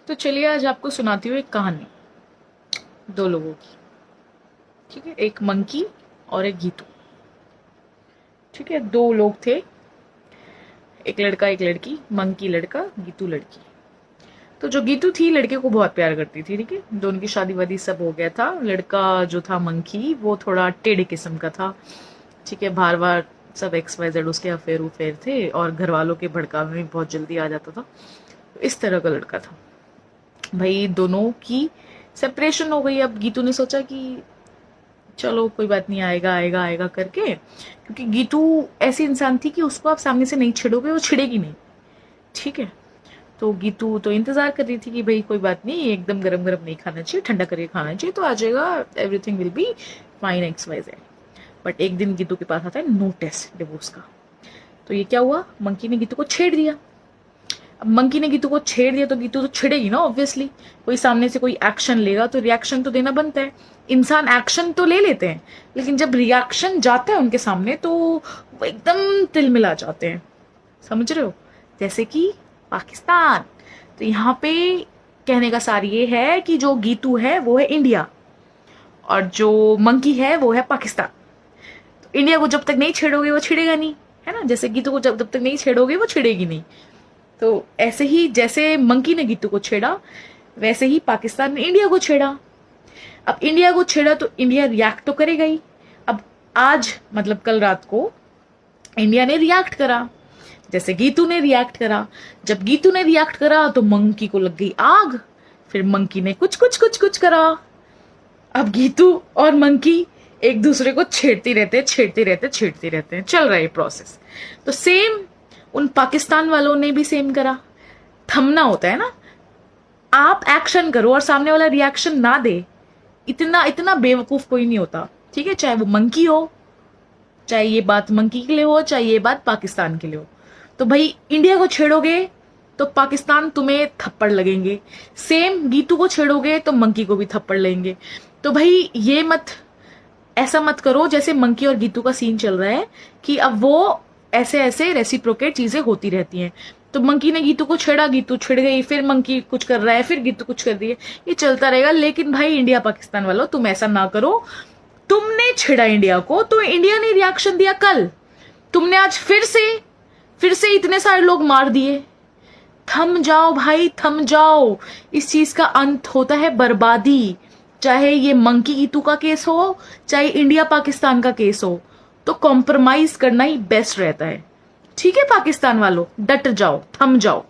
तो चलिए आज आपको सुनाती हूँ एक कहानी दो लोगों की। ठीक है, एक मंकी और एक गीतू। ठीक है, दो लोग थे, एक लड़का एक लड़की, मंकी लड़का गीतू लड़की। तो जो गीतू थी लड़के को बहुत प्यार करती थी। ठीक है, दोनों की शादी वादी सब हो गया था। लड़का जो था मंकी वो थोड़ा टेढ़े किस्म का था। ठीक है, बार बार सब XYZ उसके अफेयर उफेयर थे और घर वालों के भड़कावे में बहुत जल्दी आ जाता था। तो इस तरह का लड़का था भाई। दोनों की सेपरेशन हो गई। अब गीतू ने सोचा कि चलो कोई बात नहीं, आएगा आएगा आएगा करके, क्योंकि गीतू ऐसी इंसान थी कि उसको आप सामने से नहीं छिड़ोगे वो छिड़ेगी नहीं। ठीक है, तो गीतू तो इंतजार कर रही थी कि भाई कोई बात नहीं, एकदम गरम गरम नहीं खाना चाहिए, ठंडा करके खाना चाहिए, तो आ जाएगा, everything will be fine XYZ। But एक दिन गीतू के पास आता है नोटिस डिवोर्स का। तो ये क्या हुआ, मंकी ने गीतू को छेड़ दिया। अब मंकी ने गीतू को छेड़ दिया तो गीतू तो छिड़ेगी ना ऑब्वियसली। कोई सामने से कोई एक्शन लेगा तो रिएक्शन तो देना बनता है। इंसान एक्शन तो ले लेते हैं, लेकिन जब रिएक्शन जाता है उनके सामने तो वो एकदम तिलमिला जाते हैं। समझ रहे हो? जैसे कि पाकिस्तान। तो यहाँ पे कहने का सार ये है कि जो गीतू है वो है इंडिया और जो मंकी है वो है पाकिस्तान। तो इंडिया को जब तक नहीं छेड़ोगे वो छिड़ेगा नहीं, है ना। जैसे गीतू को जब तक नहीं छेड़ोगे वो छिड़ेगी नहीं। तो ऐसे ही जैसे मंकी ने गीतू को छेड़ा, वैसे ही पाकिस्तान ने इंडिया को छेड़ा। अब इंडिया को छेड़ा तो इंडिया रिएक्ट तो करेगा ही। अब आज मतलब कल रात को इंडिया ने रिएक्ट करा, जैसे गीतू ने रिएक्ट करा। जब गीतू ने रिएक्ट करा तो मंकी को लग गई आग। फिर मंकी ने कुछ कुछ कुछ कुछ करा। अब गीतू और मंकी एक दूसरे को छेड़ते रहते छेड़ते रहते छेड़ते रहते हैं। चल रहा है प्रोसेस। तो सेम उन पाकिस्तान वालों ने भी सेम करा। थमना होता है ना, आप एक्शन करो और सामने वाला रिएक्शन ना दे। इतना इतना बेवकूफ कोई नहीं होता। ठीक है, चाहे वो मंकी हो, चाहे ये बात मंकी के लिए हो, चाहे ये बात पाकिस्तान के लिए हो। तो भाई इंडिया को छेड़ोगे तो पाकिस्तान तुम्हें थप्पड़ लगेंगे, सेम गीतू को छेड़ोगे तो मंकी को भी थप्पड़ लगेंगे। तो भाई ये मत, ऐसा मत करो जैसे मंकी और गीतू का सीन चल रहा है कि अब वो ऐसे ऐसे रेसिप्रोकेट चीजें होती रहती हैं। तो मंकी ने गीतू को छेड़ा, गीतू छिड़ गई, फिर मंकी कुछ कर रहा है, फिर गीतू कुछ कर रही है, ये चलता रहेगा। लेकिन भाई इंडिया पाकिस्तान वालों, तुम ऐसा ना करो। तुमने छिड़ा इंडिया को तो इंडिया ने रिएक्शन दिया कल, तुमने आज फिर से इतने सारे लोग मार दिए। थम जाओ भाई, थम जाओ। इस चीज का अंत होता है बर्बादी। चाहे ये मंकी गीतू का केस हो, चाहे इंडिया पाकिस्तान का केस हो, तो कॉम्प्रोमाइज करना ही बेस्ट रहता है। ठीक है पाकिस्तान वालों, डट जाओ, थम जाओ।